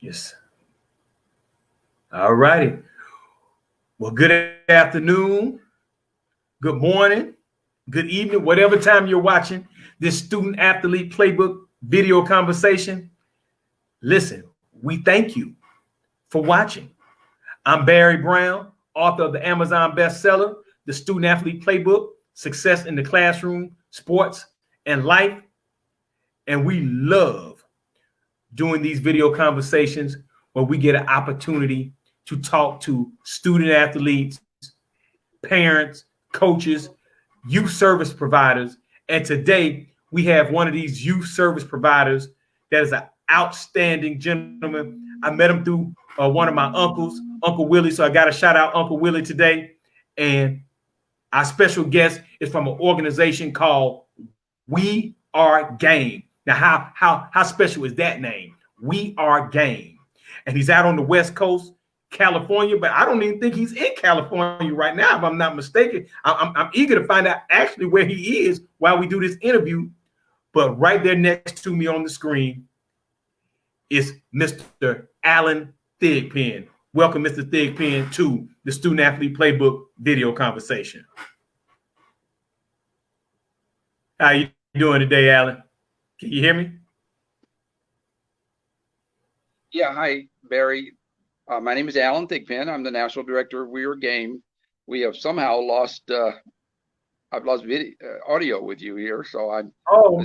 Yes. All righty. Well, good afternoon, good morning, good evening, whatever time you're watching this student athlete playbook video conversation. Listen, we thank you for watching. I'm Barry Brown, author of the Amazon bestseller, The Student Athlete Playbook, Success in the Classroom, Sports, and Life. And we love doing these video conversations where we get an opportunity to talk to student athletes, parents, coaches, youth service providers. And today we have one of these youth service providers that is an outstanding gentleman. I met him through one of my uncles, Uncle Willie. So I got to shout out Uncle Willie today. And our special guest is from an organization called We Are G.A.M.E. Now, how special is that name? We Are G.A.M.E. And he's out on the West Coast, California, but I don't even think he's in California right now, if I'm not mistaken. I'm eager to find out actually where he is while we do this interview. But right there next to me on the screen is Mr. Allen Thigpen. Welcome, Mr. Thigpen, to the Student Athlete Playbook video conversation. How you doing today, Allen? Can you hear me? Yeah, hi, Barry. My name is Allen Thigpen. I'm the National Director of We Are G.A.M.E. We have somehow lost, I've lost video, audio with you here. So I'm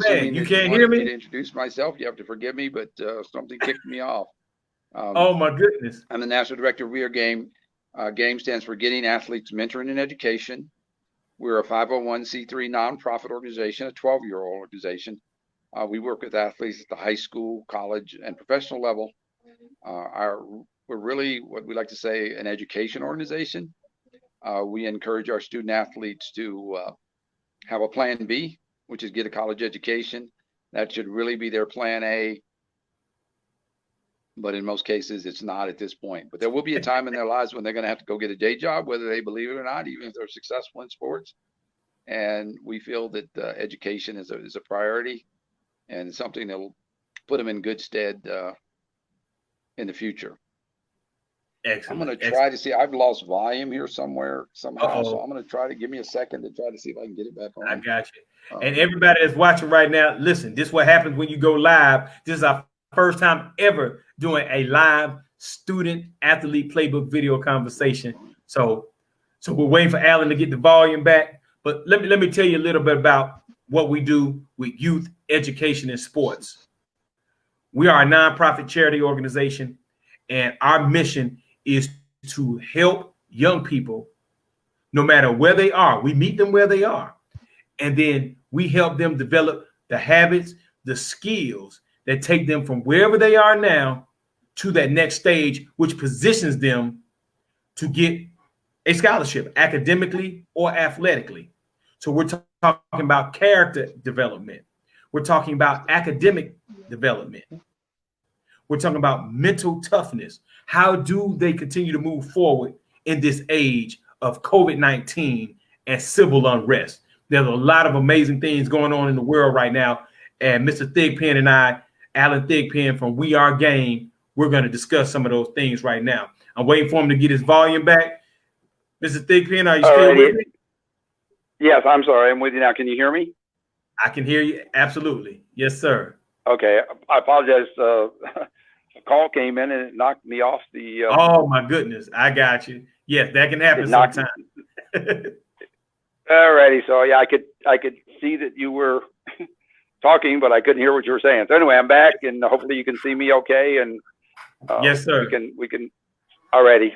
man, you can't hear me? Me to introduce myself. You have to forgive me, but something kicked me off. Oh my goodness. I'm the National Director of We Are G.A.M.E. G.A.M.E stands for Getting Athletes Mentoring and Education. We're a 501c3 nonprofit organization, a 12-year-old organization. We work with athletes at the high school, college, and professional level. We're really what we like to say an education organization. We encourage our student athletes to have a plan B, which is get a college education. That should really be their plan A. But in most cases, it's not at this point. But there will be a time in their lives when they're going to have to go get a day job, whether they believe it or not, even if they're successful in sports. And we feel that education is a priority and something that will put them in good stead in the future. Excellent. I'm going to try to see. I've lost volume here somehow. So I'm going to try to give me a second to try to see if I can get it back on. I got you. And everybody that's watching right now, listen, this is what happens when you go live. This is our first time ever doing a live student athlete playbook video conversation. So we're waiting for Allen to get the volume back. But let me tell you a little bit about what we do with youth education and sports. We are a nonprofit charity organization, and our mission is to help young people no matter where they are. We meet them where they are, and then we help them develop the habits, the skills that take them from wherever they are now to that next stage, which positions them to get a scholarship academically or athletically. So we're talking about character development. We're talking about academic development. We're talking about mental toughness. How do they continue to move forward in this age of COVID-19 and civil unrest? There's a lot of amazing things going on in the world right now. And Mr. Thigpen and I, Allen Thigpen from We Are G.A.M.E., we're going to discuss some of those things right now. I'm waiting for him to get his volume back. Mr. Thigpen, are you still with me? Yes, I'm sorry. I'm with you now. Can you hear me? I can hear you. Absolutely. Yes, sir. Okay. I apologize. A call came in and it knocked me off the. Oh, my goodness. I got you. Yes, that can happen sometimes. All righty. So, yeah, I could see that you were talking, but I couldn't hear what you were saying. So anyway, I'm back, and hopefully you can see me okay. And yes, sir. We can. Alrighty.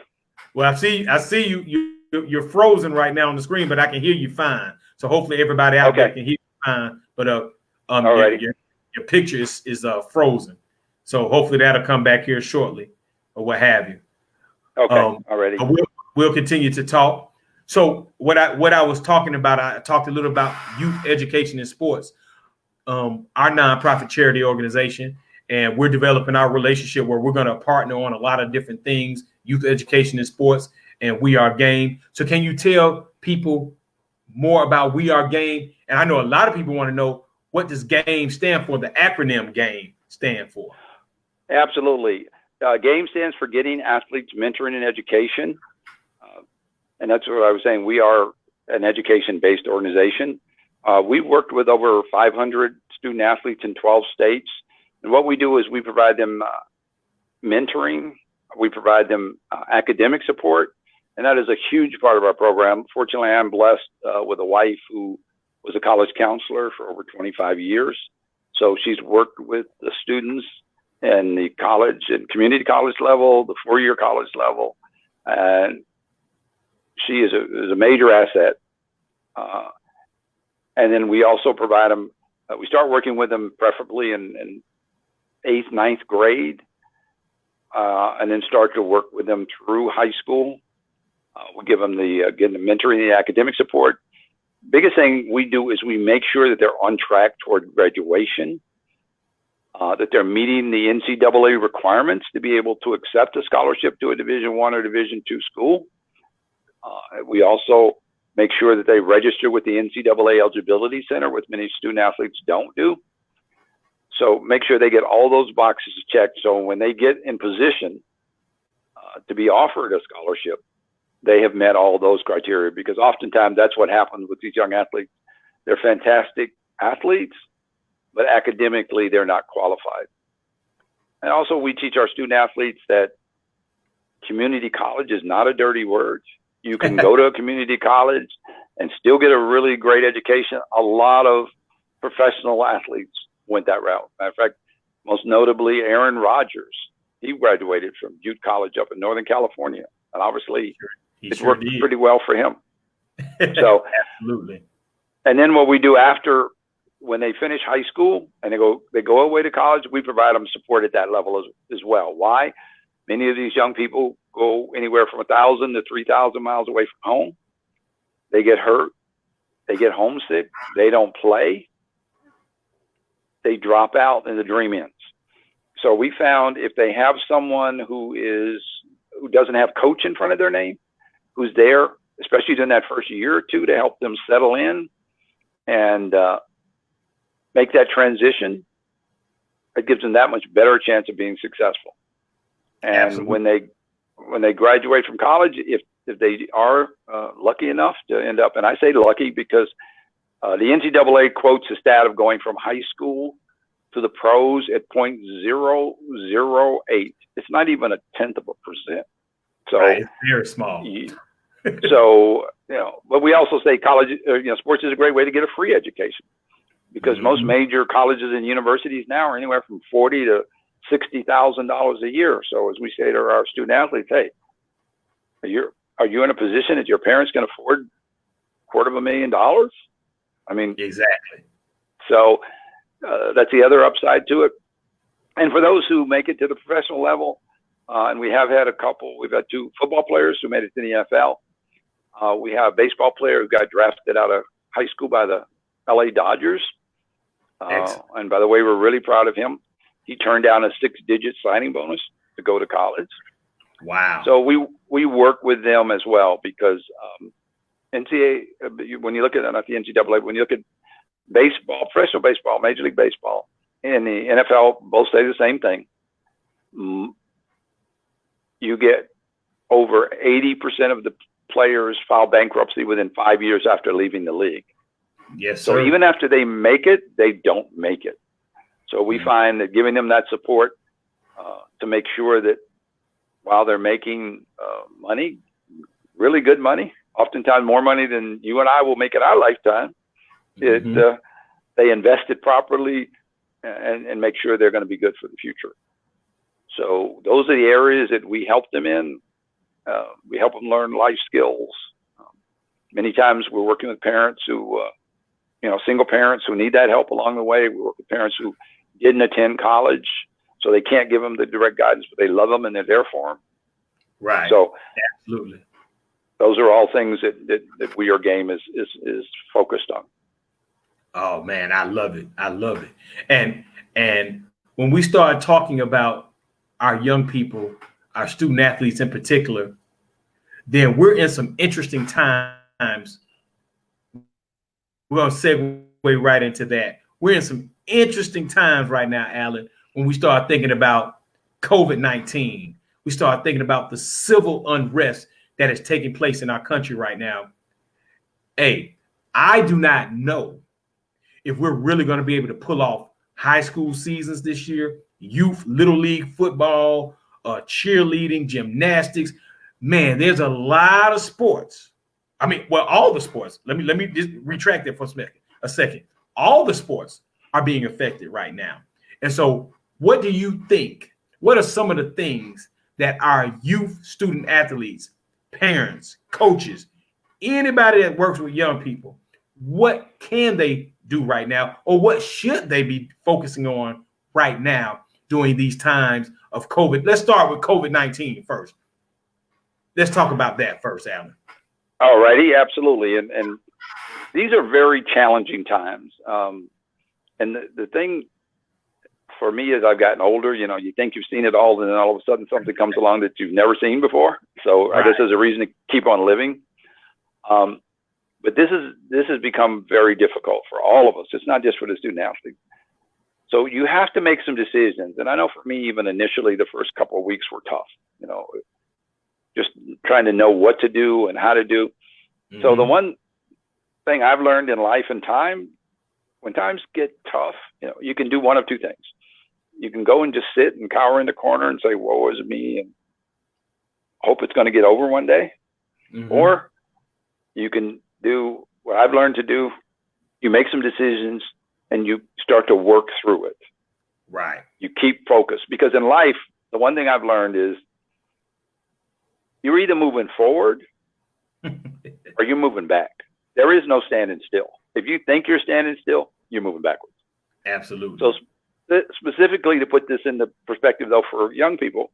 Well, I see you. You're frozen right now on the screen, but I can hear you fine. So hopefully everybody out there can hear you fine. But your picture is frozen. So hopefully that'll come back here shortly, or what have you. Okay. Alrighty. We'll continue to talk. So what I was talking about, I talked a little about youth education and sports. Our nonprofit charity organization, and we're developing our relationship where we're going to partner on a lot of different things, youth education and sports, and We Are G.A.M.E. So can you tell people more about We Are G.A.M.E.? And I know a lot of people want to know, what does G.A.M.E. stand for, the acronym G.A.M.E. stand for? Absolutely. G.A.M.E stands for Getting Athletes Mentoring and Education. And that's what I was saying. We are an education-based organization. We've worked with over 500 student athletes in 12 states. And what we do is we provide them mentoring. We provide them academic support. And that is a huge part of our program. Fortunately, I'm blessed with a wife who was a college counselor for over 25 years. So she's worked with the students in the college and community college level, the four-year college level. And she is a major asset. And then we also provide them, we start working with them preferably in 8th, 9th grade, and then start to work with them through high school. We give them the mentoring, the academic support. Biggest thing we do is we make sure that they're on track toward graduation, that they're meeting the NCAA requirements to be able to accept a scholarship to a Division I or Division II school. We also make sure that they register with the NCAA Eligibility Center, which many student athletes don't do. So make sure they get all those boxes checked. So when they get in position to be offered a scholarship, they have met all those criteria, because oftentimes that's what happens with these young athletes. They're fantastic athletes, but academically they're not qualified. And also we teach our student athletes that community college is not a dirty word. You can go to a community college and still get a really great education. A lot of professional athletes went that route. Matter of fact, most notably Aaron Rodgers. He graduated from Butte College up in Northern California. And obviously it worked pretty well for him. So absolutely. And then what we do after, when they finish high school and they go away to college, we provide them support at that level as well. Why? Many of these young people go anywhere from 1,000 to 3,000 miles away from home. They get hurt. They get homesick. They don't play. They drop out and the dream ends. So we found if they have someone who doesn't have coach in front of their name, who's there, especially during that first year or two, to help them settle in and make that transition, it gives them that much better chance of being successful. And absolutely. when they graduate from college, if they are lucky enough to end up, and I say lucky because the NCAA quotes the stat of going from high school to the pros at 0.008. It's not even 0.1%. So right, it's very small. So, but we also say college, sports is a great way to get a free education, because most major colleges and universities now are anywhere from $40,000 to $60,000 a year. So as we say to our student athletes, hey, are you in a position that your parents can afford $250,000? I mean, exactly. So that's the other upside to it. And for those who make it to the professional level, and we have had we've had 2 football players who made it to the NFL. We have a baseball player who got drafted out of high school by the LA Dodgers. And by the way, we're really proud of him. He turned down a 6-digit signing bonus to go to college. Wow. So we work with them as well, because NCAA, when you look at, not the NCAA, when you look at baseball, professional baseball, Major League Baseball, and the NFL, both say the same thing. You get over 80% of the players file bankruptcy within 5 years after leaving the league. Yes, sir. So even after they make it, they don't make it. So we find that giving them that support to make sure that while they're making money, really good money, oftentimes more money than you and I will make in our lifetime, they invest it properly and make sure they're going to be good for the future. So those are the areas that we help them in. We help them learn life skills. Many times we're working with parents who, single parents who need that help along the way. We work with parents who didn't attend college, so they can't give them the direct guidance, but they love them and they're there for them. Right. So absolutely. Those are all things that we, our G.A.M.E is focused on. Oh man, I love it. I love it. And when we start talking about our young people, our student athletes in particular, then we're in some interesting times. We're going to segue right into that. We're in some interesting times right now, Allen, when we start thinking about COVID-19. We start thinking about the civil unrest that is taking place in our country right now. Hey, I do not know if we're really going to be able to pull off high school seasons this year, youth, little league football, cheerleading, gymnastics. Man, there's a lot of sports. I mean, well, all the sports. Let me just retract that for a second. All the sports are being affected right now. And so what do you think? What are some of the things that our youth student athletes, parents, coaches, anybody that works with young people, what can they do right now, or what should they be focusing on right now during these times of COVID? Let's start with COVID-19 first. Let's talk about that first, Allen. All righty, absolutely. And these are very challenging times. And the thing for me as I've gotten older, you know, you think you've seen it all, and then all of a sudden something comes along that you've never seen before. So right. I guess there's a reason to keep on living. But this has become very difficult for all of us. It's not just for the student athletes. So you have to make some decisions. And I know for me, even initially, the first couple of weeks were tough, you know, just trying to know what to do and how to do. Mm-hmm. So the one thing I've learned in life and time, when times get tough, you know, you can do one of two things. You can go and just sit and cower in the corner and say, woe is me, and hope it's going to get over one day. Mm-hmm. Or you can do what I've learned to do. You make some decisions and you start to work through it. Right. You keep focused, because in life, the one thing I've learned is you're either moving forward or you're moving back. There is no standing still. If you think you're standing still, you're moving backwards. Absolutely. So specifically, to put this into perspective, though, for young people,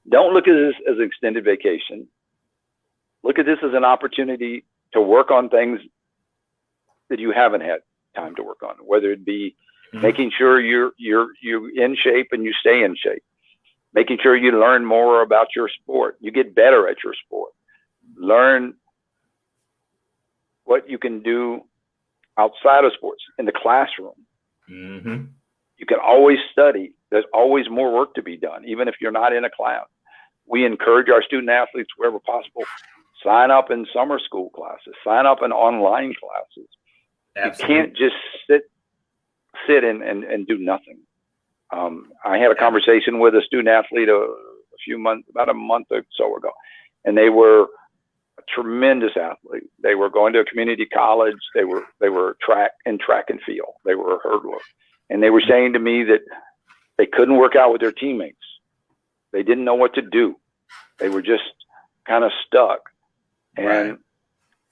don't look at this as an extended vacation. Look at this as an opportunity to work on things that you haven't had time to work on, whether it be making sure you're in shape and you stay in shape, making sure you learn more about your sport, you get better at your sport, learn what you can do outside of sports in the classroom. Mm-hmm. You can always study. There's always more work to be done, even if you're not in a class. We encourage our student athletes, wherever possible, sign up in summer school classes, sign up in online classes. Absolutely. You can't just sit and do nothing. I had a conversation with a student athlete about a month or so ago, and they were a tremendous athlete. They were going to a community college. They were track and field. They were a hurdler, and they were saying to me that they couldn't work out with their teammates. They didn't know what to do. They were just kind of stuck. And right.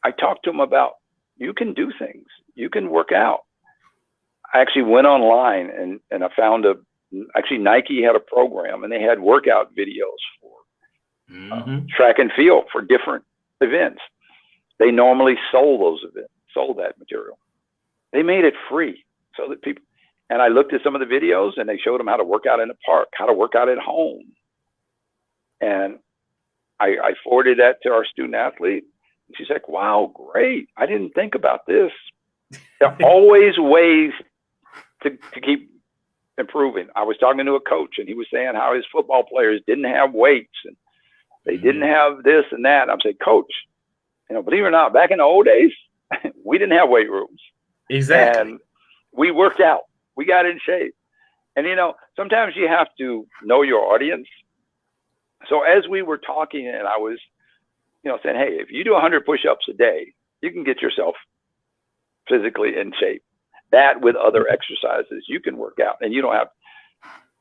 I talked to them about, you can do things. You can work out. I actually went online and I found actually Nike had a program, and they had workout videos for track and field for different events. They normally sold that material. They made it free so that people, and I looked at some of the videos, and they showed them how to work out in the park, how to work out at home. And I forwarded that to our student athlete. And she's like, wow, great. I didn't think about this. There are always ways to keep improving. I was talking to a coach, and he was saying how his football players didn't have weights, and they didn't have this and that. I'm saying, coach, you know, believe it or not, back in the old days, we didn't have weight rooms. Exactly. And we worked out. We got in shape. And, you know, sometimes you have to know your audience. So as we were talking, and I was, you know, saying, hey, if you do 100 push-ups a day, you can get yourself physically in shape. That with other exercises, you can work out, and you don't have.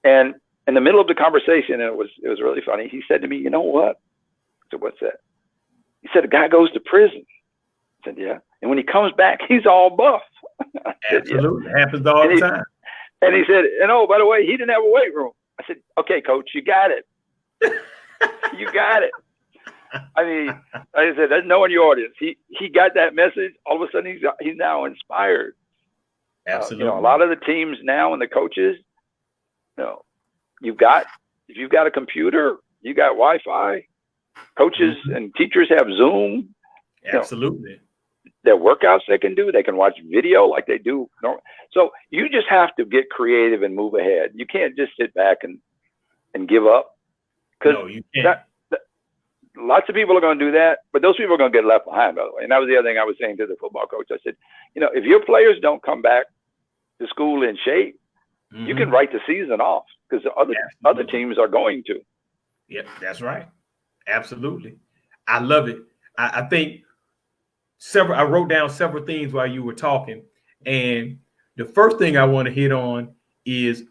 And in the middle of the conversation, and it was really funny, he said to me, you know what? I said, what's that? He said, a guy goes to prison. I said, yeah. And when he comes back, he's all buff. Absolutely. Yeah. Happens all the time. And he said, and oh, by the way, he didn't have a weight room. I said, okay, coach, you got it. You got it. I mean, like I said, that's knowing your audience. He got that message. All of a sudden, he's now inspired. Absolutely. You know, a lot of the teams now and the coaches, you know, if you've got a computer, you got Wi-Fi. Coaches and teachers have Zoom. Absolutely. You know, their workouts they can do. They can watch video like they do. So you just have to get creative and move ahead. You can't just sit back and and give up. Because No, you can't. Lots of people are going to do that, but those people are going to get left behind, by the way. And that was the other thing I was saying to the football coach. I said, if your players don't come back to school in shape, you can write the season off, because the other teams are going to. Yeah, that's right. Absolutely. I love it. I think I wrote down several things while you were talking. And the first thing I want to hit on is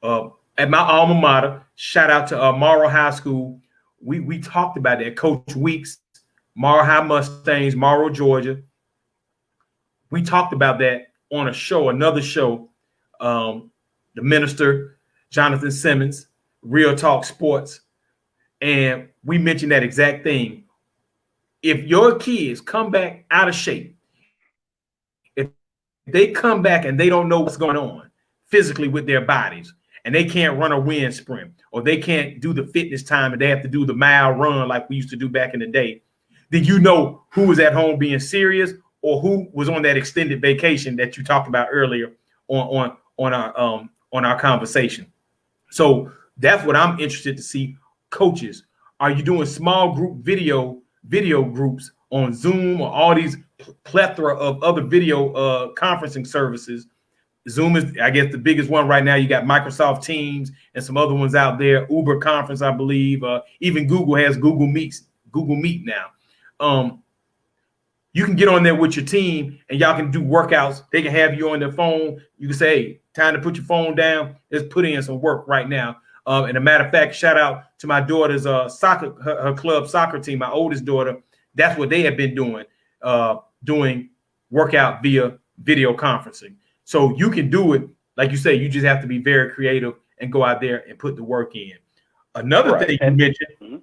at my alma mater, shout out to Morrow High School. We talked about that. Coach Weeks, Morrow High Mustangs, Morrow, Georgia. We talked about that on another show. The minister, Jonathan Simmons, Real Talk Sports. And we mentioned that exact thing. If your kids come back out of shape, if they come back and they don't know what's going on physically with their bodies, and they can't run a wind sprint, or they can't do the fitness time, and they have to do the mile run like we used to do back in the day, then you know who was at home being serious, or who was on that extended vacation that you talked about earlier on our conversation. So that's what I'm interested to see. Coaches, are you doing small group video groups on Zoom, or all these plethora of other video conferencing services? Zoom is, I guess, the biggest one right now. You got Microsoft Teams and some other ones out there. Uber Conference, I believe. Even Google has Google Meet now. You can get on there with your team, and y'all can do workouts. They can have you on their phone. You can say, hey, time to put your phone down. Let's put in some work right now. And a matter of fact, shout out to my daughter's soccer, her club soccer team, my oldest daughter. That's what they have been doing, doing workout via video conferencing. So you can do it. Like you say, you just have to be very creative and go out there and put the work in. Another thing you mentioned,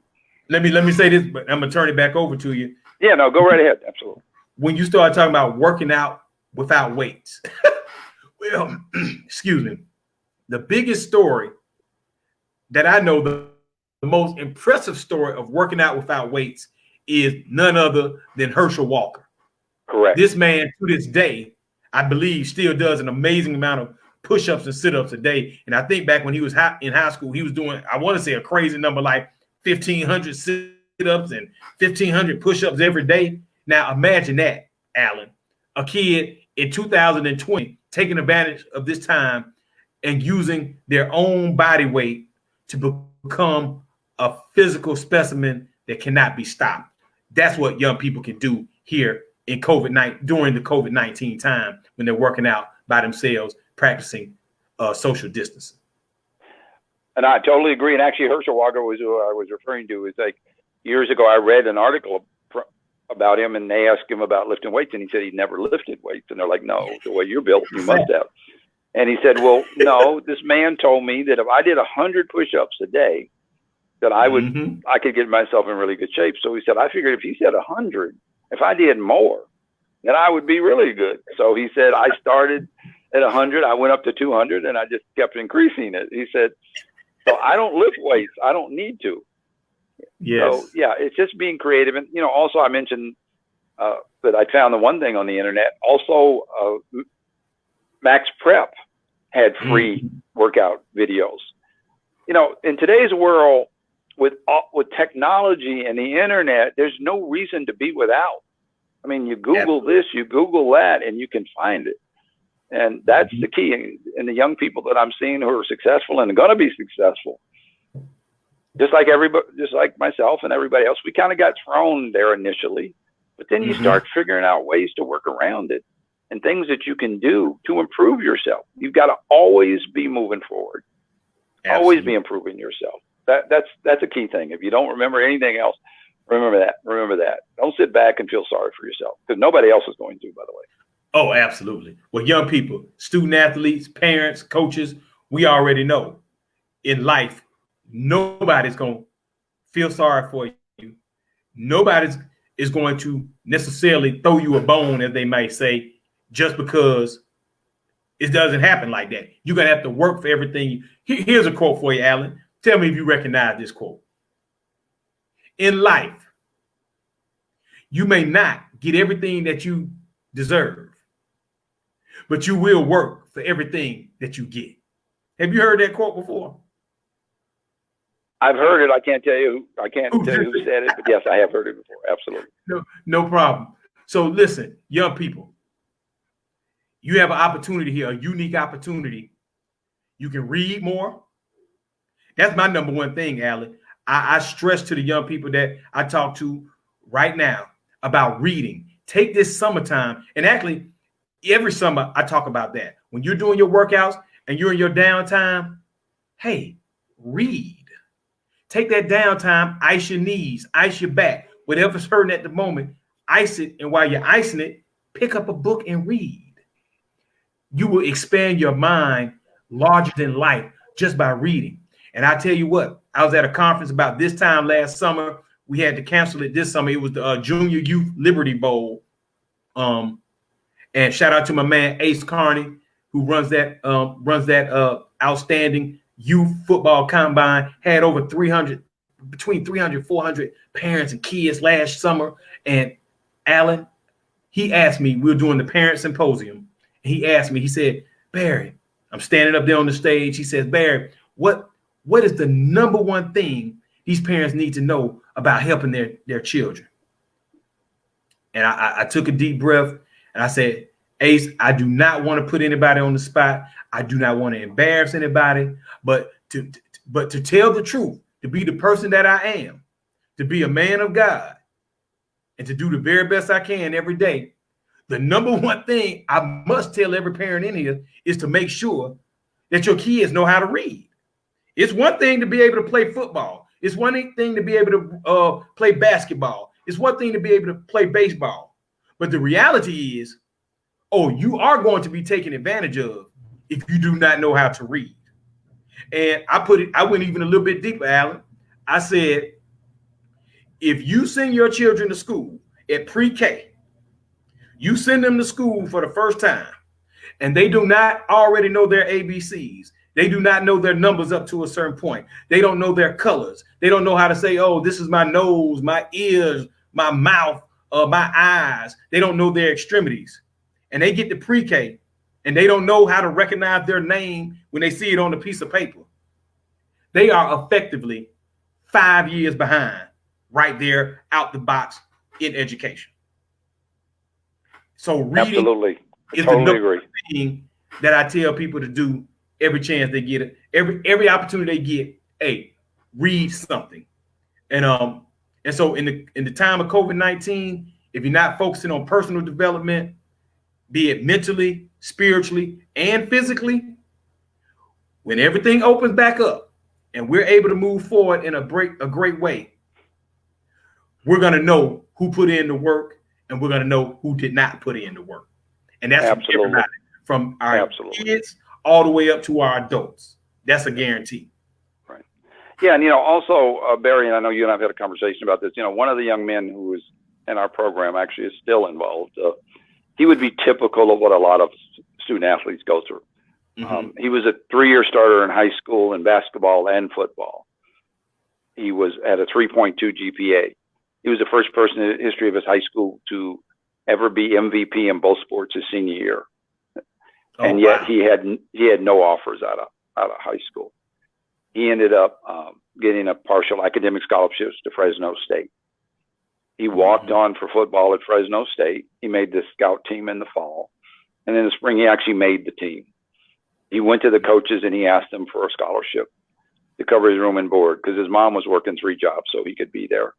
let me say this, but I'm going to turn it back over to you. Yeah, no, go right ahead. Absolutely. When you start talking about working out without weights, well, excuse me, the biggest story that I know, the most impressive story of working out without weights, is none other than Herschel Walker. Correct. This man, to this day, I believe, still does an amazing amount of push-ups and sit-ups a day. And I think back when he was in high school, he was doing, I want to say, a crazy number like 1,500 sit-ups and 1,500 push-ups every day. Now imagine that, Allen, a kid in 2020 taking advantage of this time and using their own body weight to become a physical specimen that cannot be stopped. That's what young people can do here in during the COVID-19 time, when they're working out by themselves, practicing social distancing. And I totally agree. And actually, Herschel Walker was who I was referring to. It's like years ago, I read an article about him, and they asked him about lifting weights, and he said he'd never lifted weights. And they're like, no, the way you're built, you must have. And he said, well, no, this man told me that if I did 100 push-ups a day, that I could get myself in really good shape. So he said, I figured if he said 100, if I did more, then I would be really good. So he said, I started at 100, I went up to 200, and I just kept increasing it. He said, so I don't lift weights. I don't need to. Yes. So yeah, it's just being creative. And, also I mentioned that I found the one thing on the internet. Also, Max Prep had free workout videos. In today's world, with technology and the internet, there's no reason to be without. I mean, you Google this, you Google that, and you can find it. And that's the key. And the young people that I'm seeing who are successful and are going to be successful, just like everybody, just like myself and everybody else, we kind of got thrown there initially, but then you start figuring out ways to work around it and things that you can do to improve yourself. You've got to always be moving forward, always be improving yourself. That's a key thing. If you don't remember anything else, remember that. Don't sit back and feel sorry for yourself, because nobody else is going to, by the way. Oh, absolutely. Well, young people, student athletes, parents, coaches, we already know in life, nobody's going to feel sorry for you. Nobody is going to necessarily throw you a bone, as they might say, just because it doesn't happen like that. You're going to have to work for everything. Here's a quote for you, Allen. Tell me if you recognize this quote. In life, you may not get everything that you deserve, but you will work for everything that you get. Have you heard that quote before? I've heard it. I can't tell you who said it, but yes, I have heard it before. Absolutely. No problem. So listen, young people, you have an opportunity here, a unique opportunity. You can read more. That's my number one thing, Allen. I stress to the young people that I talk to right now about reading. Take this summertime, and actually, every summer I talk about that. When you're doing your workouts and you're in your downtime, hey, read. Take that downtime, ice your knees, ice your back, whatever's hurting at the moment, ice it. And while you're icing it, pick up a book and read. You will expand your mind larger than life just by reading. And I tell you what, I was at a conference about this time last summer. We had to cancel it this summer. It was the Junior Youth Liberty Bowl. And shout out to my man Ace Carney, who runs that outstanding youth football combine. Had over 300, between 300, 400 parents and kids last summer. And Allen, he asked me, we were doing the parent symposium. He asked me, he said, Barry, I'm standing up there on the stage. He says, Barry, what is the number one thing these parents need to know about helping their children? And I took a deep breath and I said, Ace, I do not want to put anybody on the spot. I do not want to embarrass anybody, but to tell the truth, to be the person that I am, to be a man of God, and to do the very best I can every day. The number one thing I must tell every parent in here is to make sure that your kids know how to read. It's one thing to be able to play football. It's one thing to be able to play basketball. It's one thing to be able to play baseball. But the reality is, you are going to be taken advantage of if you do not know how to read. And I went even a little bit deeper, Allen. I said, if you send your children to school at pre-K, you send them to school for the first time, and they do not already know their ABCs. They do not know their numbers up to a certain point. They don't know their colors. They don't know how to say, this is my nose, my ears, my mouth, my eyes. They don't know their extremities. And they get to pre-K, and they don't know how to recognize their name when they see it on a piece of paper. They are effectively 5 years behind right there out the box in education. So reading Absolutely. is the number thing that I tell people to do every chance they get it. Every opportunity they get, hey, read something. And so in the time of COVID-19, if you're not focusing on personal development, be it mentally, spiritually, and physically, when everything opens back up and we're able to move forward in a great way, we're going to know who put in the work, and we're going to know who did not put in the work. And that's everybody, from our kids all the way up to our adults. That's a guarantee. Right. Yeah. And, also, Barry, and I know you and I have had a conversation about this, one of the young men who was in our program actually is still involved. He would be typical of what a lot of student athletes go through. Mm-hmm. He was a 3-year starter in high school in basketball and football. He was at a 3.2 GPA. He was the first person in the history of his high school to ever be MVP in both sports his senior year. And yet he had no offers out of high school. He ended up getting a partial academic scholarships to Fresno State. He walked on for football at Fresno State. He made the scout team in the fall. And in the spring, he actually made the team. He went to the coaches and he asked them for a scholarship to cover his room and board because his mom was working 3 jobs so he could be there.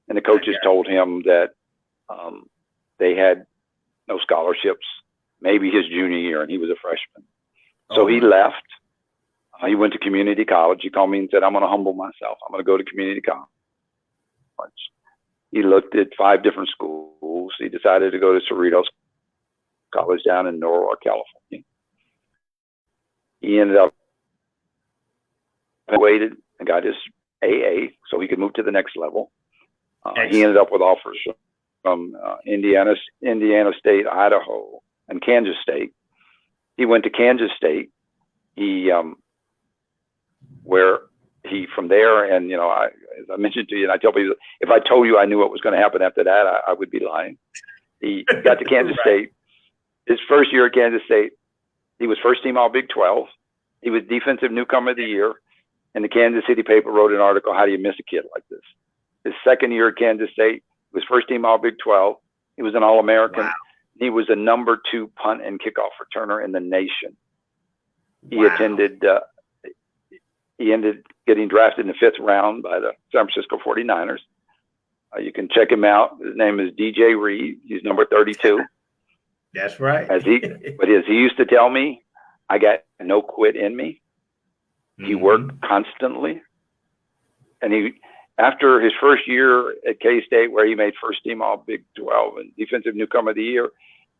And the coaches told him that they had no scholarships, maybe his junior year, and he was a freshman. So he left. He went to community college. He called me and said, I'm going to humble myself. I'm going to go to community college. He looked at 5 different schools. He decided to go to Cerritos College down in Norwalk, California. He ended up waited and got his AA so he could move to the next level. He ended up with offers from Indiana State, Idaho, and Kansas State. He went to Kansas State. Where he from there, and as I mentioned to you, and I tell people, if I told you I knew what was going to happen after that, I would be lying. He got to Kansas State. His first year at Kansas State, he was first team All Big 12. He was defensive newcomer of the year, And the Kansas City paper wrote an article, "How do you miss a kid like this?" His second year at Kansas State, he was first team All Big 12. He was an All-American. Wow. He was a number 2 punt and kickoff returner in the nation. He Wow. he ended getting drafted in the 5th round by the San Francisco 49ers. You can check him out. His name is DJ Reed. He's number 32. That's right. But as he used to tell me, I got no quit in me. He worked constantly. And after his first year at K-State, where he made first team All Big 12 and Defensive Newcomer of the Year,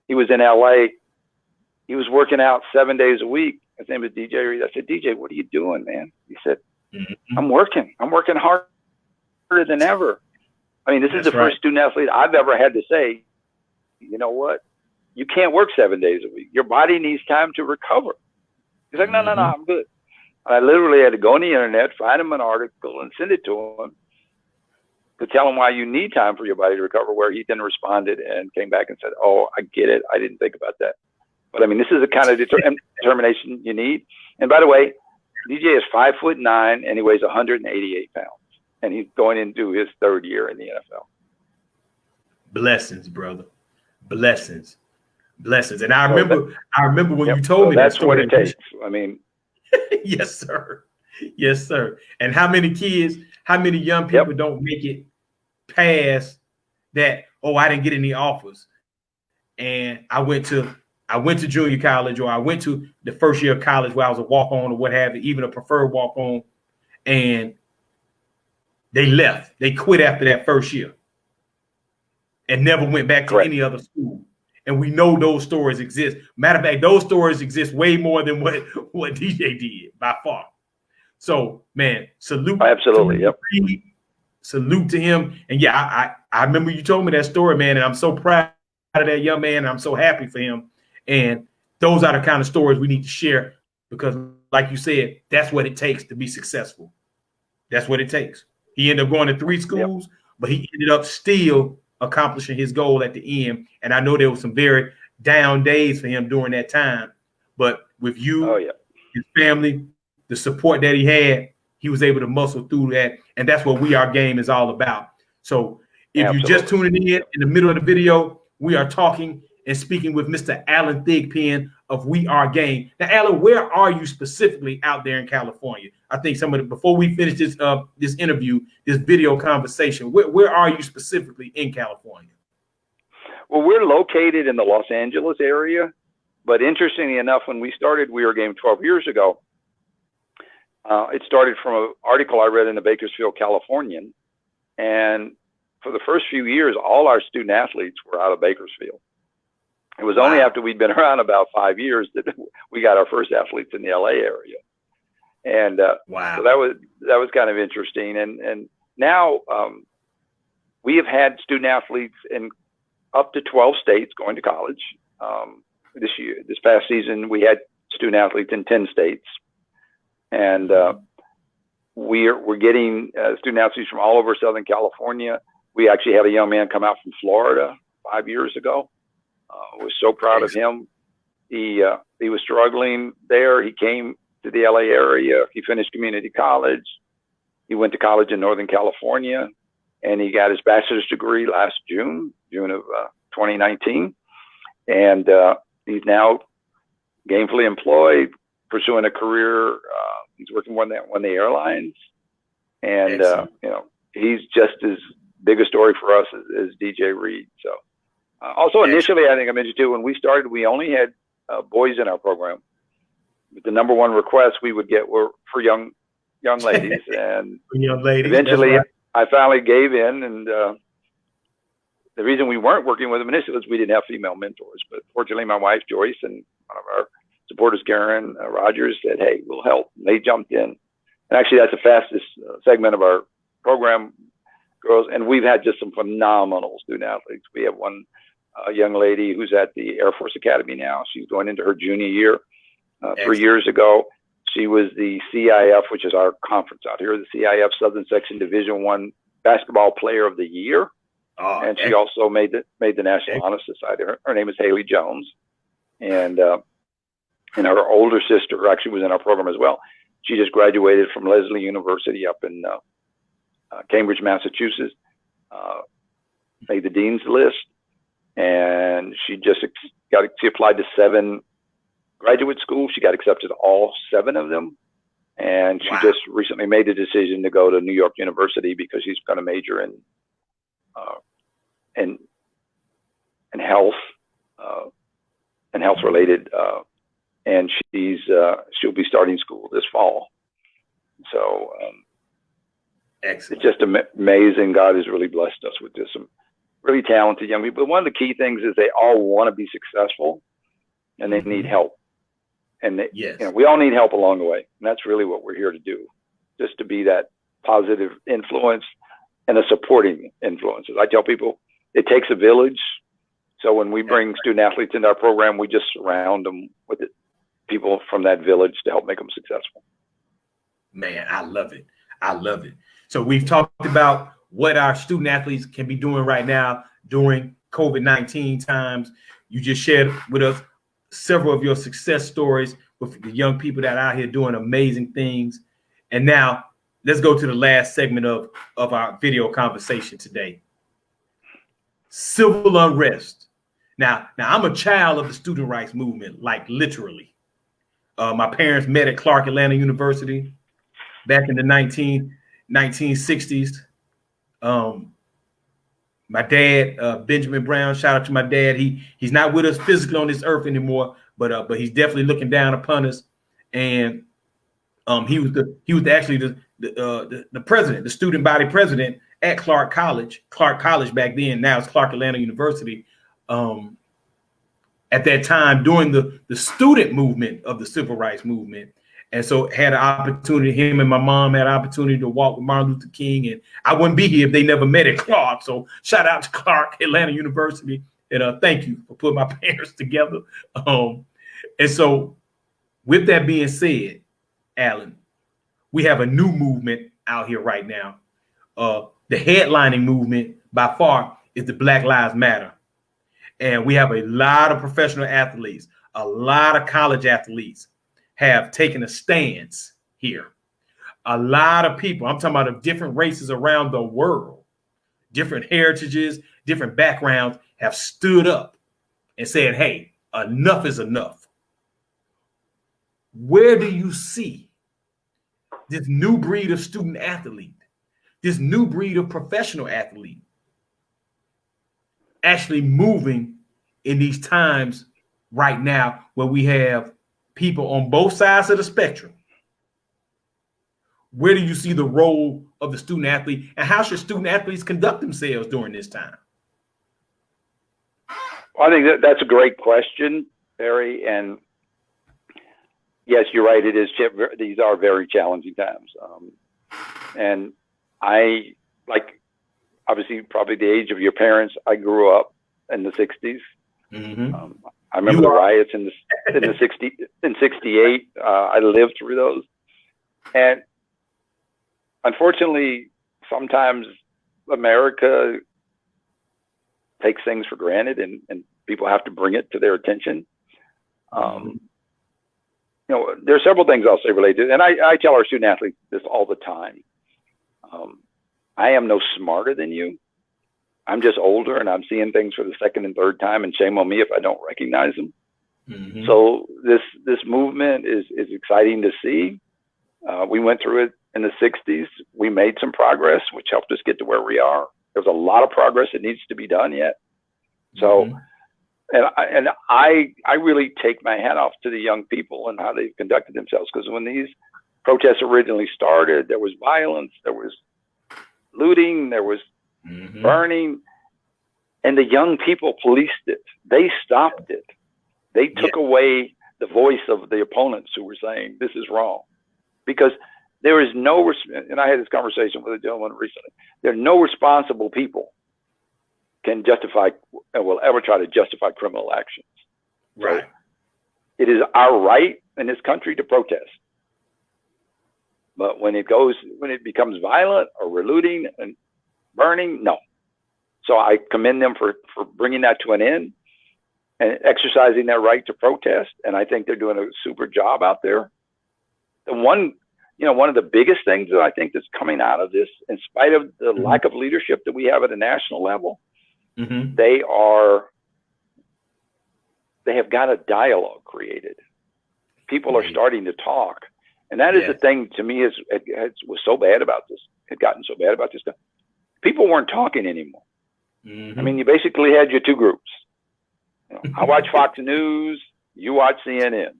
he was in LA. He was working out 7 days a week. His name is DJ Reed. I said, DJ, what are you doing, man? He said, I'm working harder than ever. I mean, this is the first student athlete I've ever had to say, you know what? You can't work 7 days a week. Your body needs time to recover. He's like, no, I'm good. And I literally had to go on the internet, find him an article, and send it to him to tell him why you need time for your body to recover, where he then responded and came back and said, oh, I get it. I didn't think about that. But I mean, this is the kind of determination you need. And by the way, DJ is 5'9" and he weighs 188 pounds. And he's going into his 3rd year in the NFL. Blessings, brother. Blessings. And I remember when you told me that's that story. what it takes. I mean, Yes, sir. Yes, sir. And how many young people don't make it past that? Oh, I didn't get any offers, and I went to junior college, or I went to the first year of college where I was a walk-on or what have you, even a preferred walk-on, and they left. They quit after that first year and never went back to any other school. And we know those stories exist. Matter of fact, those stories exist way more than what DJ did by far. So, man, salute. Absolutely. Yep. Salute to him. And yeah, I remember you told me that story, man, and I'm so proud of that young man. And I'm so happy for him. And those are the kind of stories we need to share, because like you said, that's what it takes to be successful. That's what it takes. He ended up going to 3 schools, but he ended up still accomplishing his goal at the end. And I know there were some very down days for him during that time, but with you, his family, the support that he had, he was able to muscle through that. And that's what Our Game is all about. So if you're just tuning in the middle of the video, we are talking and speaking with Mr. Allen Thigpen of Our Game. Now, Allen, where are you specifically out there in California? I think before we finish this interview, this video conversation, where are you specifically in California? Well, we're located in the Los Angeles area, but interestingly enough, when we started Our Game 12 years ago, it started from an article I read in the Bakersfield Californian, and for the first few years, all our student athletes were out of Bakersfield. It was only after we'd been around about 5 years that we got our first athletes in the LA area. And so that was kind of interesting. And now we have had student athletes in up to 12 states going to college. This past season, we had student athletes in 10 states. And we're getting student athletes from all over Southern California. We actually had a young man come out from Florida 5 years ago. Was so proud of him. He was struggling there. He came to the LA area. He finished community college. He went to college in Northern California, and he got his bachelor's degree last June of 2019. And he's now gainfully employed, pursuing a career. He's working on the airlines, and he's just as big a story for us as DJ Reed. So. Also, initially, I think I mentioned too, when we started, we only had boys in our program. But the number one request we would get were for young ladies, and eventually, I finally gave in. And the reason we weren't working with them initially was we didn't have female mentors. But fortunately, my wife Joyce and one of our supporters, Karen Rogers, said, "Hey, we'll help." And they jumped in, and actually, that's the fastest segment of our program, girls. And we've had just some phenomenal student athletes. We have one. A young lady who's at the Air Force Academy now. She's going into her junior year. 3 years ago, she was the CIF, which is our conference out here, the CIF Southern Section Division I Basketball Player of the Year. And she also made the National Honor Society. Her name is Haley Jones. And our older sister actually was in our program as well. She just graduated from Lesley University up in Cambridge, Massachusetts, made the dean's list, and she applied to 7 graduate schools. She got accepted to all 7 of them. And she just recently made the decision to go to New York University because she's going to major in health and health related, and she'll be starting school this fall. So excellent. It's just amazing. God has really blessed us with just some really talented young people. But one of the key things is they all want to be successful, and they need help. And we all need help along the way. And that's really what we're here to do, just to be that positive influence and a supporting influence. As I tell people, it takes a village. So when we bring student athletes into our program, we just surround them with people from that village to help make them successful. Man, I love it. I love it. So we've talked about what our student athletes can be doing right now during COVID-19 times. You just shared with us several of your success stories with the young people that are out here doing amazing things. And now let's go to the last segment of our video conversation today. Civil unrest. Now I'm a child of the student rights movement, like literally. My parents met at Clark Atlanta University back in the 1960s. My dad, Benjamin Brown, shout out to my dad. He's not with us physically on this earth anymore, but he's definitely looking down upon us. And he was actually the president, the student body president at Clark College back then. Now it's Clark Atlanta University. At that time, during the student movement of the civil rights movement. And so had an opportunity, him and my mom had an opportunity to walk with Martin Luther King, and I wouldn't be here if they never met at Clark. So shout out to Clark Atlanta University, and thank you for putting my parents together. And so with that being said, Allen, we have a new movement out here right now. The headlining movement by far is the Black Lives Matter. And we have a lot of professional athletes, a lot of college athletes have taken a stance here. A lot of people, I'm talking about of different races around the world, different heritages, different backgrounds, have stood up and said, hey, enough is enough. Where do you see this new breed of student athlete, this new breed of professional athlete actually moving in these times right now where we have people on both sides of the spectrum? Where do you see the role of the student athlete, and how should student athletes conduct themselves during this time? Well, I think that's a great question, Barry. And yes, you're right. These are very challenging times. And I, like, obviously, probably the age of your parents, I grew up in the 60s. Mm-hmm. I remember the riots in 68. I lived through those. And unfortunately, sometimes America takes things for granted, and people have to bring it to their attention. There are several things I'll say related, and I tell our student athletes this all the time. I am no smarter than you. I'm just older, and I'm seeing things for the second and third time, and shame on me if I don't recognize them. Mm-hmm. So this movement is exciting to see. We went through it in the 60s. We made some progress, which helped us get to where we are. There's a lot of progress that needs to be done yet. So, mm-hmm. and I really take my hat off to the young people and how they've conducted themselves, because when these protests originally started, there was violence, there was looting, there was mm-hmm. burning, and the young people policed it. They stopped it. They took away the voice of the opponents who were saying this is wrong, because there is no, and I had this conversation with a gentleman recently, there are no responsible people can justify and will ever try to justify criminal actions. Right. So it is our right in this country to protest. But when it becomes violent or we're looting and burning, no. So I commend them for bringing that to an end and exercising their right to protest. And I think they're doing a super job out there. The one one of the biggest things that I think that's coming out of this, in spite of the lack of leadership that we have at a national level, they have got a dialogue created. People are starting to talk. And that is the thing to me was so bad about this. Had gotten so bad about this stuff. People weren't talking anymore. I mean, you basically had your two groups. I watch Fox News, you watch CNN.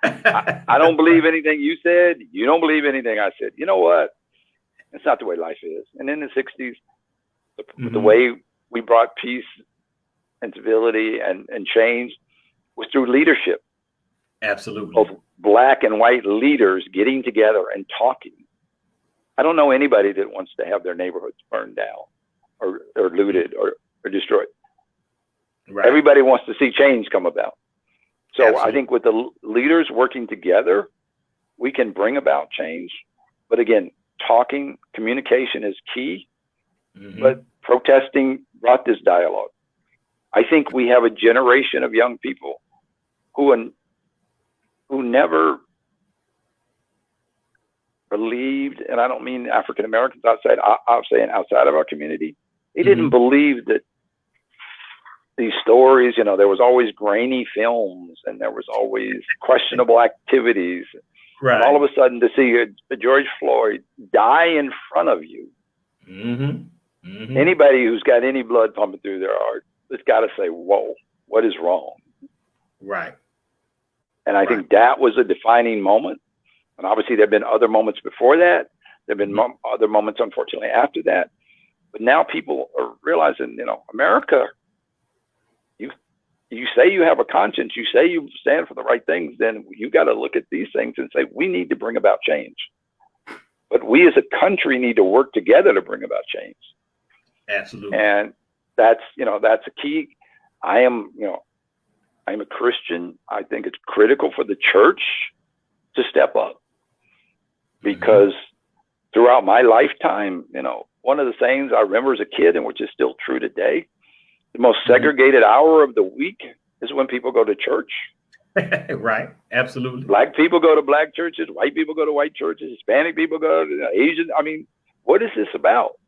I don't believe anything you said. You don't believe anything I said. You know what? It's not the way life is. And in the 60s, the way we brought peace and civility and change was through leadership. Absolutely. Both black and white leaders getting together and talking. I don't know anybody that wants to have their neighborhoods burned down or looted or destroyed. Right. Everybody wants to see change come about. So absolutely. I think with the leaders working together, we can bring about change. But again, talking, communication is key. But protesting brought this dialogue. I think we have a generation of young people who never believed, and I don't mean African Americans outside, I'm saying outside of our community, they didn't believe that these stories, there was always grainy films and there was always questionable activities. Right. And all of a sudden to see a George Floyd die in front of you, anybody who's got any blood pumping through their heart has got to say, whoa, what is wrong? Right. And I think that was a defining moment. And obviously there have been other moments before that. There have been other moments, unfortunately, after that. But now people are realizing, America, you say you have a conscience, you say you stand for the right things, then you got to look at these things and say, we need to bring about change. But we as a country need to work together to bring about change. Absolutely. And that's a key. I am a Christian. I think it's critical for the church to step up because throughout my lifetime, one of the things I remember as a kid and which is still true today, the most segregated hour of the week is when people go to church. Right. Absolutely. Black people go to black churches, white people go to white churches, Hispanic people go to Asian. I mean, what is this about?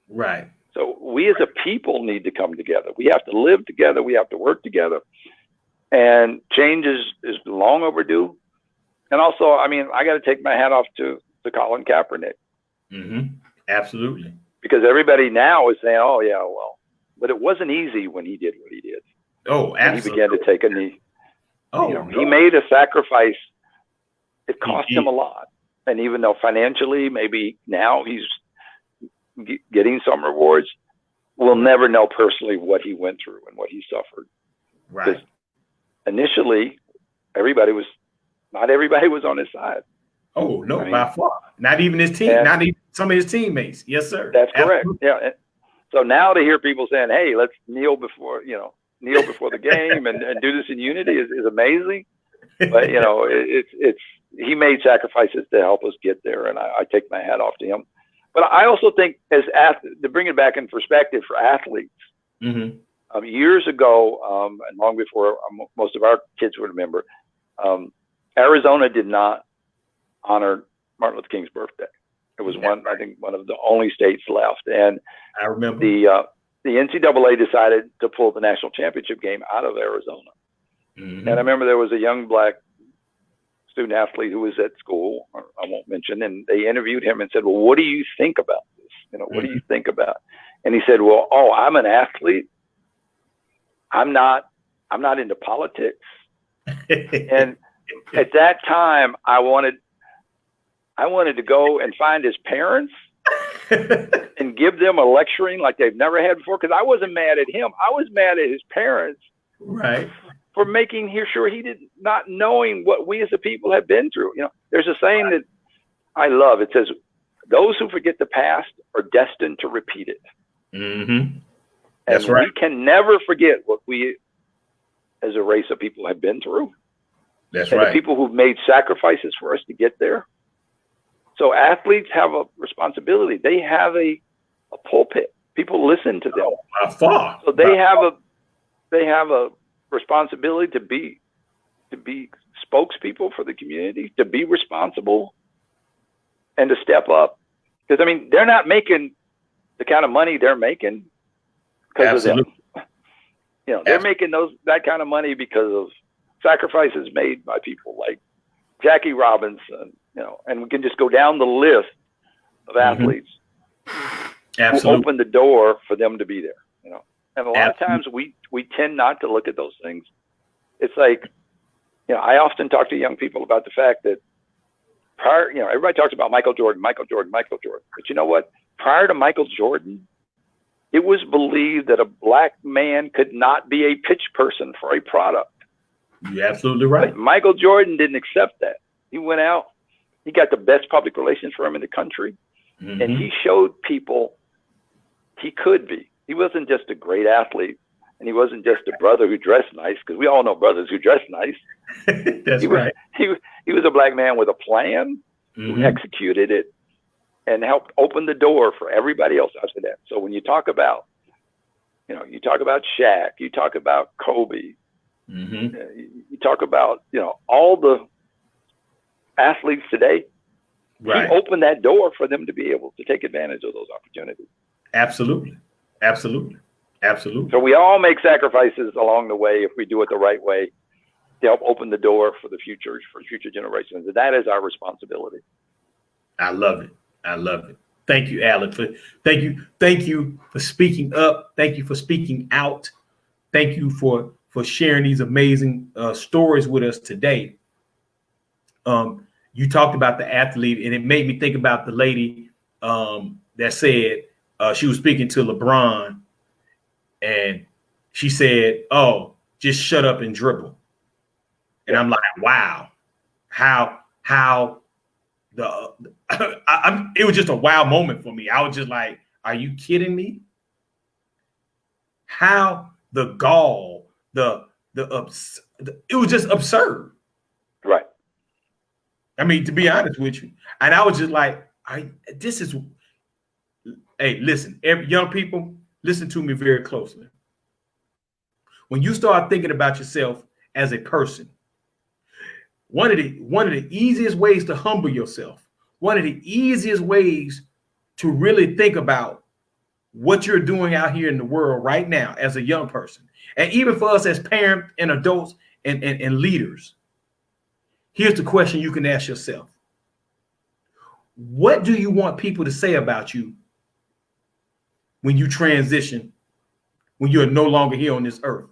Right. So we as a people need to come together. We have to live together. We have to work together. And change is long overdue. And also, I mean, I got to take my hat off to Colin Kaepernick. Absolutely. Because everybody now is saying, oh, yeah, well, but it wasn't easy when he did what he did. Oh, absolutely. He began to take a knee. Oh, he made a sacrifice. It cost him a lot. And even though financially, maybe now he's getting some rewards, we'll never know personally what he went through and what he suffered. Right. Because initially, not everybody was on his side. Oh, no, by far. Not even his team, not even some of his teammates. Yes, sir. That's correct. Yeah. So now to hear people saying, hey, let's kneel before the game and do this in unity is amazing. But, he made sacrifices to help us get there. And I take my hat off to him. But I also think to bring it back in perspective for athletes, years ago, and long before most of our kids would remember, Arizona did not honor Martin Luther King's birthday. It was one of the only states left. And I remember the NCAA decided to pull the national championship game out of Arizona. And I remember there was a young black student athlete who was at school, I won't mention, and they interviewed him and said, well, what do you think about this? What do you think about? And he said, well, I'm an athlete. I'm not into politics. And at that time, I wanted to go and find his parents and give them a lecturing like they've never had before. Because I wasn't mad at him. I was mad at his parents. Right. For making sure he did not knowing what we as a people have been through. There's a saying that I love. It says, those who forget the past are destined to repeat it. That's right. We can never forget what we as a race of people have been through. That's and right. The people who've made sacrifices for us to get there. So athletes have a responsibility. They have a pulpit. People listen to them. By far. So they have a responsibility to be spokespeople for the community, to be responsible. and to step up. Because, I mean, they're not making the kind of money they're making because of them. You know, they're making that kind of money because of sacrifices made by people like Jackie Robinson, you know, and we can just go down the list of athletes who opened the door for them to be there, you know. And a lot of times we tend not to look at those things. It's like, you know, I often talk to young people about the fact that you know, everybody talks about Michael Jordan. But you know what? Prior to Michael Jordan, it was believed that a black man could not be a pitch person for a product. You're absolutely right. But Michael Jordan didn't accept that. He went out, he got the best public relations firm in the country, and he showed people he could be. He wasn't just a great athlete, and he wasn't just a brother who dressed nice, because we all know brothers who dress nice. That's right. He was a black man with a plan, who executed it, and helped open the door for everybody else after that. So when you talk about, you know, you talk about Shaq, you talk about Kobe, you talk about, you know, all the athletes today, he opened that door for them to be able to take advantage of those opportunities. Absolutely. So we all make sacrifices along the way if we do it the right way to help open the door for the future, for future generations. And that is our responsibility. I love it. Thank you, Allen. Thank you for speaking up. Thank you for speaking out. Thank you for sharing these amazing stories with us today. You talked about the athlete, and it made me think about the lady that said she was speaking to LeBron, and she said, "Oh, just shut up and dribble." And I'm like, wow, how it was just a wow moment for me. I was just like, are you kidding me? How the gall, it was just absurd. Right. I mean, to be honest with you. And I was just like, hey, listen, young people, listen to me very closely. When you start thinking about yourself as a person, one of the easiest ways to humble yourself, one of the easiest ways to really think about what you're doing out here in the world right now as a young person, and even for us as parents and adults and leaders, here's the question you can ask yourself. What do you want people to say about you when you transition, when you're no longer here on this earth?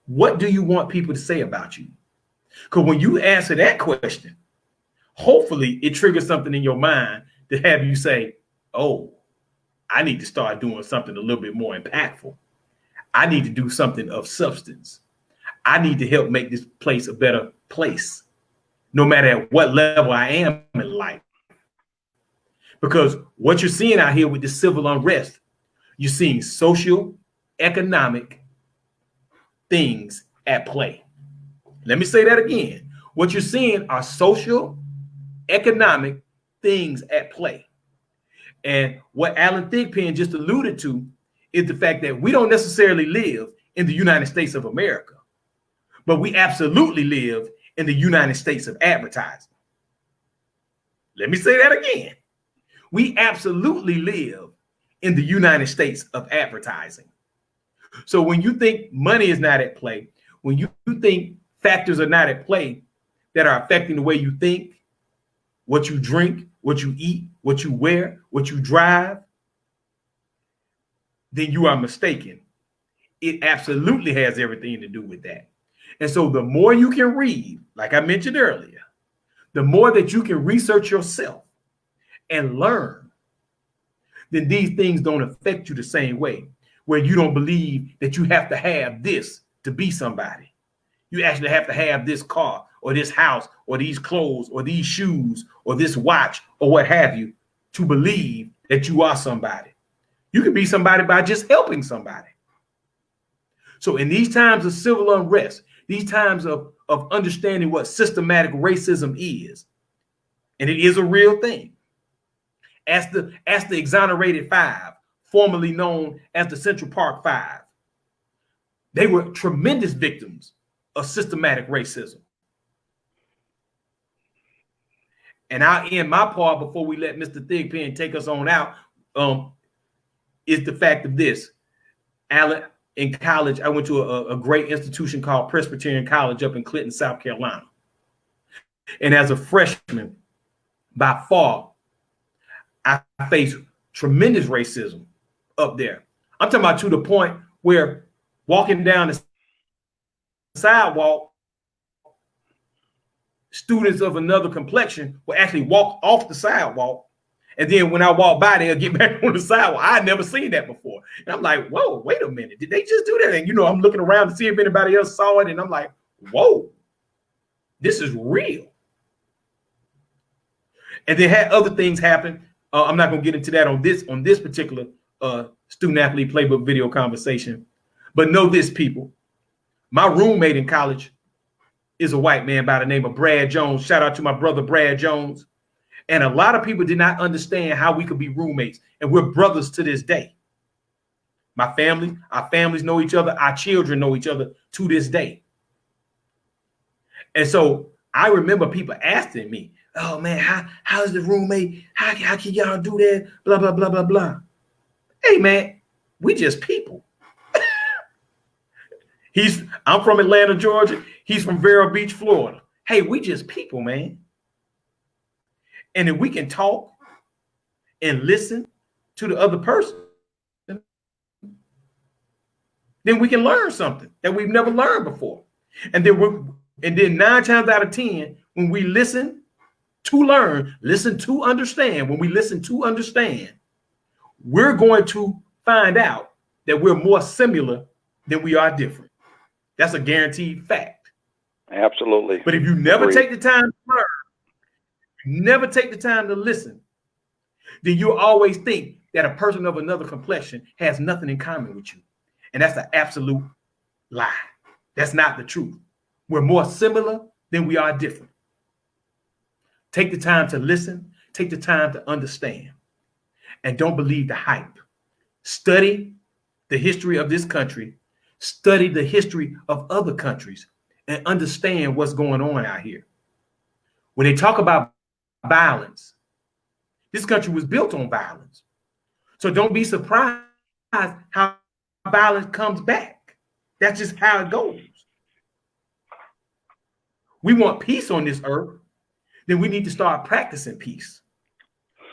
What do you want people to say about you? Because when you answer that question, hopefully it triggers something in your mind to have you say, oh, I need to start doing something a little bit more impactful. I need to do something of substance. I need to help make this place a better place, no matter at what level I am in life. Because what you're seeing out here with the civil unrest, you're seeing social, economic things at play. Let me say that again. What you're seeing are social, economic things at play. And what Allen Thigpen just alluded to is the fact that we don't necessarily live in the United States of America, but we absolutely live in the United States of advertising. Let me say that again. We absolutely live in the United States of advertising. So when you think money is not at play, when you think factors are not at play that are affecting the way you think, what you drink, what you eat, what you wear, what you drive, then you are mistaken. It absolutely has everything to do with that. And so the more you can read, like I mentioned earlier, the more that you can research yourself and learn, then these things don't affect you the same way, where you don't believe that you have to have this to be somebody. You actually have to have this car or this house or these clothes or these shoes or this watch or what have you to believe that you are somebody. You can be somebody by just helping somebody. So in these times of civil unrest, these times of understanding what systematic racism is, and it is a real thing, as the exonerated five, formerly known as the Central Park Five, they were tremendous victims of systematic racism. and I'll end my part before we let Mr. Thigpen take us on out, is the fact of this. Allen, in college, I went to a great institution called Presbyterian College up in Clinton, South Carolina. And as a freshman, by far, I faced tremendous racism up there. I'm talking about to the point where walking down the sidewalk, students of another complexion will actually walk off the sidewalk. And then when I walk by, they'll get back on the sidewalk. I had never seen that before. And I'm like, whoa, wait a minute. Did they just do that? And, you know, I'm looking around to see if anybody else saw it. And I'm like, whoa, this is real. And then had other things happen. I'm not going to get into that on this particular student athlete playbook video conversation. But know this, people. My roommate in college is a white man by the name of Brad Jones. Shout out to my brother, Brad Jones. And a lot of people did not understand how we could be roommates. And we're brothers to this day. My family, our families know each other. Our children know each other to this day. And so I remember people asking me, oh man, how's the roommate? How can y'all do that? Blah, blah, blah, blah, blah. Hey man, we just people. I'm from Atlanta, Georgia. He's from Vero Beach, Florida. Hey, we just people, man. And if we can talk and listen to the other person, then we can learn something that we've never learned before. And then 9 times out of 10, when we listen to learn, listen to understand, when we listen to understand, we're going to find out that we're more similar than we are different. That's a guaranteed fact. Absolutely. But if you never take the time to learn, never take the time to listen, then you'll always think that a person of another complexion has nothing in common with you. And that's an absolute lie. That's not the truth. We're more similar than we are different. Take the time to listen. Take the time to understand. And don't believe the hype. Study the history of this country. Study the history of other countries and understand what's going on out here. When they talk about violence, this country was built on violence. So don't be surprised how violence comes back. That's just how it goes. We want peace on this earth, then we need to start practicing peace.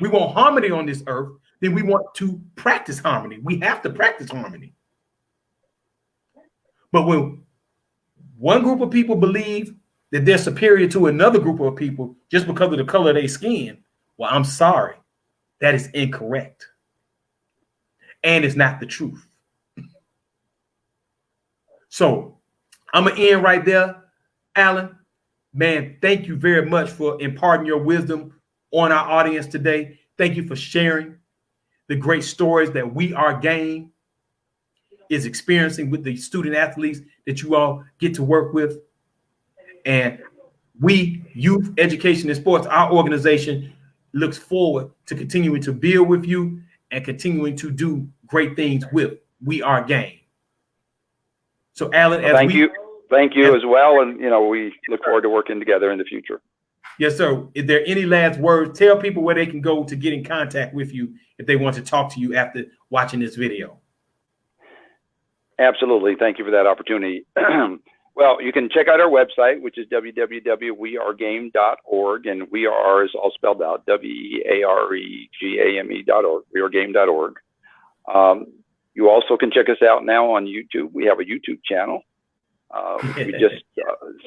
We want harmony on this earth, then we want to practice harmony. We have to practice harmony. But when one group of people believe that they're superior to another group of people just because of the color of their skin, well, I'm sorry. That is incorrect. And it's not the truth. So I'm going to end right there. Allen, man, thank you very much for imparting your wisdom on our audience today. Thank you for sharing the great stories that We Are G.A.M.E is experiencing with the student athletes that you all get to work with. And we, Youth Education and Sports, our organization, looks forward to continuing to build with you and continuing to do great things with We Are G.A.M.E. So, Allen, thank you as well, and we look forward to working together in the future. Yes, sir. Is there any last words? Tell people where they can go to get in contact with you if they want to talk to you after watching this video. Absolutely. Thank you for that opportunity. Well, you can check out our website, which is www.wearegame.org, and We Are is all spelled out, WEAREGAME.org, wearegame.org. You also can check us out now on YouTube. We have a YouTube channel. We just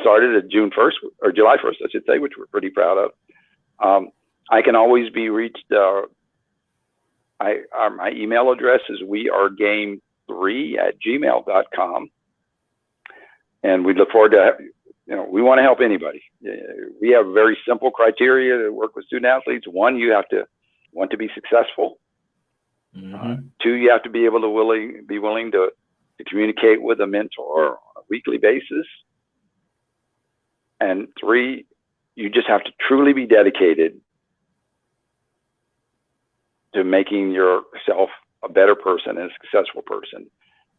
started at June 1st, or July 1st, I should say, which we're pretty proud of. I can always be reached. My email address is wearegame3@gmail.com. And we look forward to, we want to help anybody. We have very simple criteria to work with student athletes. One, you have to want to be successful. Mm-hmm. 2, you have to be able to be willing to communicate with a mentor on a weekly basis. And 3, you just have to truly be dedicated to making yourself a better person and a successful person.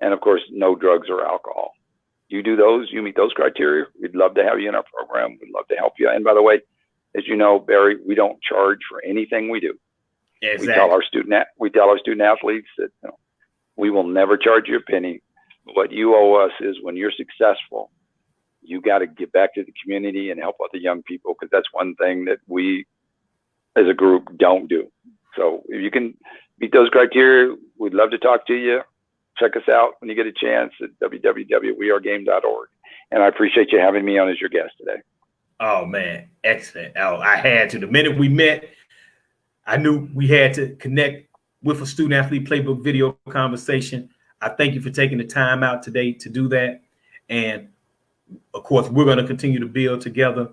And of course, no drugs or alcohol. You do those, you meet those criteria, we'd love to have you in our program. We'd love to help you. And by the way, as you know, Barry, we don't charge for anything we do. Exactly. We tell our student athletes that we will never charge you a penny. What you owe us is when you're successful, you got to get back to the community and help other young people, because that's one thing that we as a group don't do. So if you can meet those criteria, we'd love to talk to you. Check us out when you get a chance at www.wearegame.org. And I appreciate you having me on as your guest today. Oh, man. Excellent. Oh, I had to. The minute we met, I knew we had to connect with a student athlete playbook video conversation. I thank you for taking the time out today to do that. And of course, we're going to continue to build together.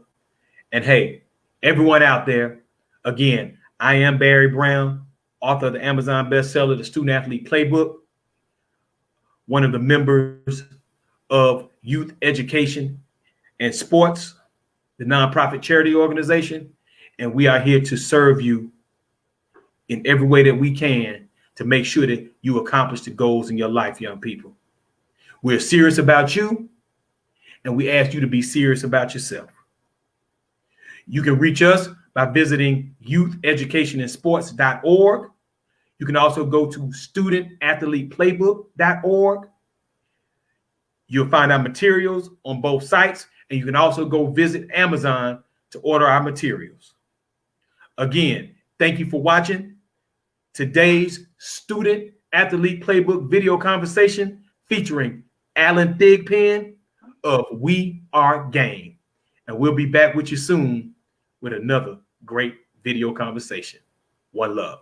And hey, everyone out there, again, I am Barry Brown, author of the Amazon bestseller, The Student Athlete Playbook, one of the members of Youth Education and Sports, the nonprofit charity organization. And we are here to serve you in every way that we can to make sure that you accomplish the goals in your life, young people. We're serious about you, and we ask you to be serious about yourself. You can reach us by visiting youtheducationandsports.org. You can also go to studentathleteplaybook.org. You'll find our materials on both sites, and you can also go visit Amazon to order our materials. Again, thank you for watching today's Student Athlete Playbook video conversation featuring Allen Thigpen of We Are G.A.M.E. And we'll be back with you soon with another great video conversation. One love.